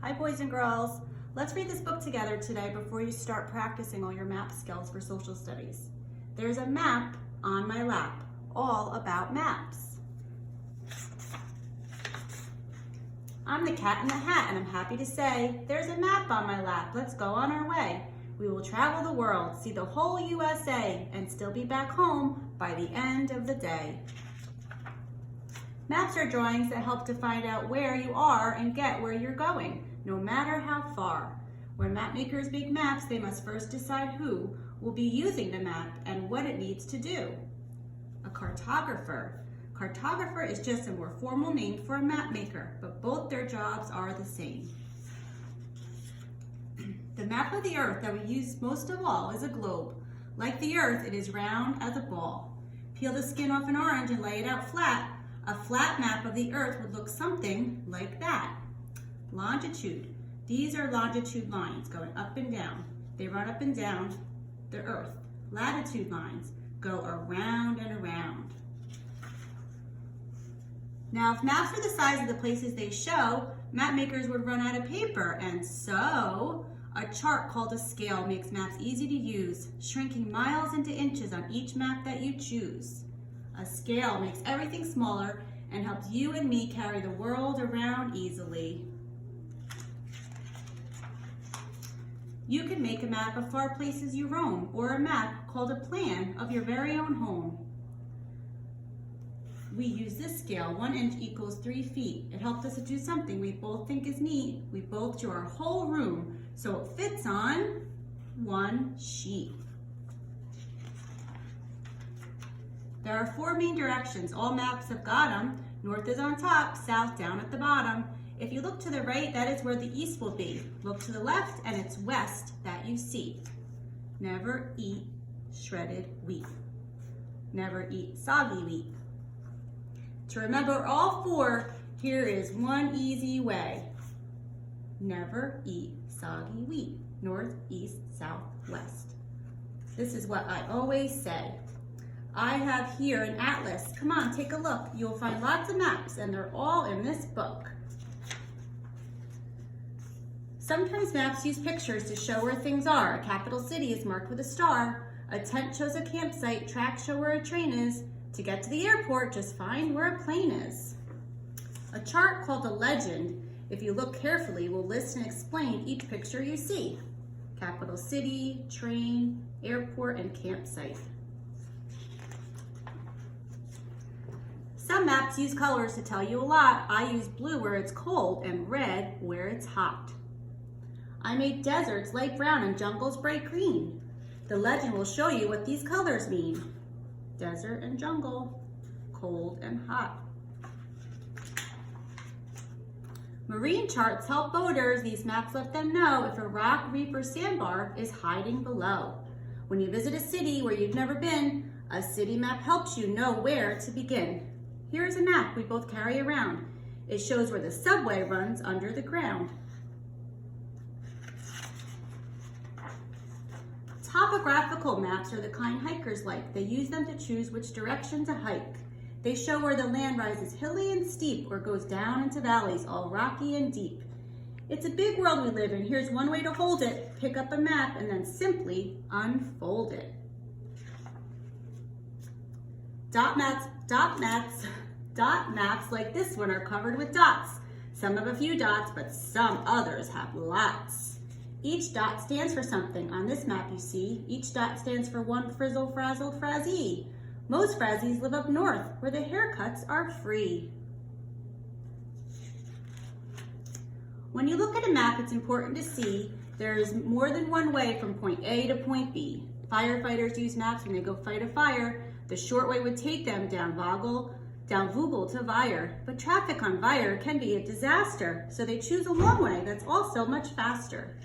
Hi boys and girls. Let's read this book together today before you start practicing all your map skills for social studies. There's a map on my lap, all about maps. I'm the cat in the hat and I'm happy to say there's a map on my lap. Let's go on our way. We will travel the world, see the whole USA, and still be back home by the end of the day. Maps are drawings that help to find out where you are and get where you're going, no matter how far. When map makers make maps, they must first decide who will be using the map and what it needs to do. A cartographer. Cartographer is just a more formal name for a map maker, but both their jobs are the same. The map of the earth that we use most of all is a globe. Like the earth, it is round as a ball. Peel the skin off an orange and lay it out flat. A flat map of the earth would look something like that. Longitude. These are longitude lines going up and down. They run up and down the earth. Latitude lines go around and around. Now, if maps were the size of the places they show, map makers would run out of paper, and so a chart called a scale makes maps easy to use, shrinking miles into inches on each map that you choose. A scale makes everything smaller and helps you and me carry the world around easily. You can make a map of far places you roam, or a map called a plan of your very own home. We use this scale. 1 inch equals 3 feet. It helped us to do something we both think is neat. We both drew our whole room so it fits on one sheet. There are 4 main directions. All maps have got them. North is on top, south down at the bottom. If you look to the right, that is where the east will be. Look to the left, and it's west that you see. Never eat shredded wheat. Never eat soggy wheat. To remember all 4, here is one easy way. Never eat soggy wheat. North, east, south, west. This is what I always say. I have here an atlas. Come on, take a look. You'll find lots of maps, and they're all in this book. Sometimes maps use pictures to show where things are. A capital city is marked with a star. A tent shows a campsite. Tracks show where a train is. To get to the airport, just find where a plane is. A chart called a legend, if you look carefully, will list and explain each picture you see. Capital city, train, airport, and campsite. Some maps use colors to tell you a lot. I use blue where it's cold and red where it's hot. I made deserts light brown and jungles bright green. The legend will show you what these colors mean. Desert and jungle, cold and hot. Marine charts help boaters. These maps let them know if a rock, reef, or sandbar is hiding below. When you visit a city where you've never been, a city map helps you know where to begin. Here's a map we both carry around. It shows where the subway runs under the ground. Topographical maps are the kind hikers like. They use them to choose which direction to hike. They show where the land rises hilly and steep or goes down into valleys, all rocky and deep. It's a big world we live in. Here's one way to hold it. Pick up a map and then simply unfold it. Dot maps like this one are covered with dots. Some have a few dots, but some others have lots. Each dot stands for something. On this map you see, each dot stands for one frizzle-frazzled Frazee. Most Frazees live up north, where the haircuts are free. When you look at a map, it's important to see there is more than one way from point A to point B. Firefighters use maps when they go fight a fire. The short way would take them down Vogel to Vire, but traffic on Vire can be a disaster, so they choose a long way that's also much faster.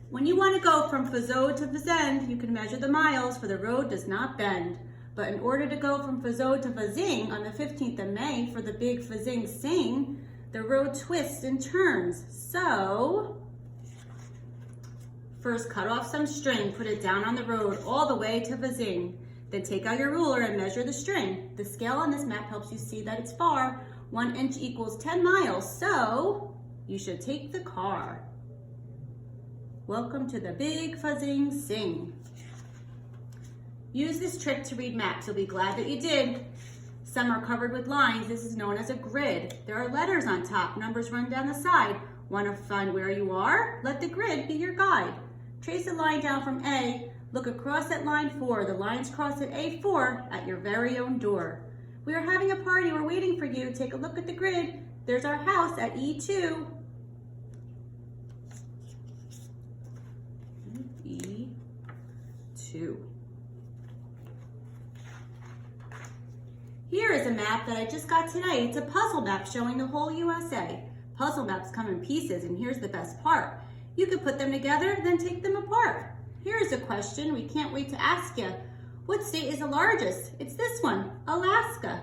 When you want to go from Fazode to Fazend, you can measure the miles, for the road does not bend. But in order to go from Fazode to Fazing on the 15th of May for the big Fazing Sing, the road twists and turns. So, first cut off some string, put it down on the road all the way to Fazing. Then take out your ruler and measure the string. The scale on this map helps you see that it's far, 1 inch equals 10 miles, so you should take the car. Welcome to the Big Fuzzing Sing. Use this trick to read maps. You'll be glad that you did. Some are covered with lines. This is known as a grid. There are letters on top. Numbers run down the side. Want to find where you are? Let the grid be your guide. Trace a line down from A. Look across at line 4. The lines cross at A4 at your very own door. We are having a party. We're waiting for you. Take a look at the grid. There's our house at E2. E2. Here is a map that I just got today. It's a puzzle map showing the whole USA. Puzzle maps come in pieces, and here's the best part. You could put them together, then take them apart. Here's a question we can't wait to ask you. What state is the largest? It's this one, Alaska.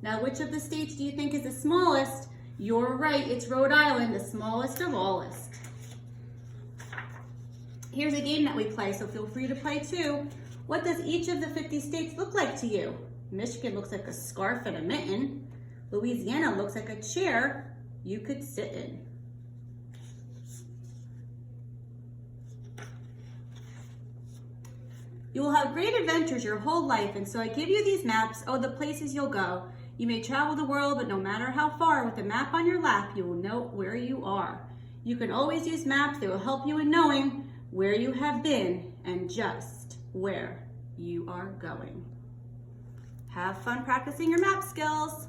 Now, which of the states do you think is the smallest? You're right, it's Rhode Island, the smallest of allest. Here's a game that we play, so feel free to play too. What does each of the 50 states look like to you? Michigan looks like a scarf and a mitten. Louisiana looks like a chair you could sit in. You will have great adventures your whole life, and so I give you these maps, the places you'll go. You may travel the world, but no matter how far, with a map on your lap, you will know where you are. You can always use maps that will help you in knowing where you have been and just where you are going. Have fun practicing your map skills.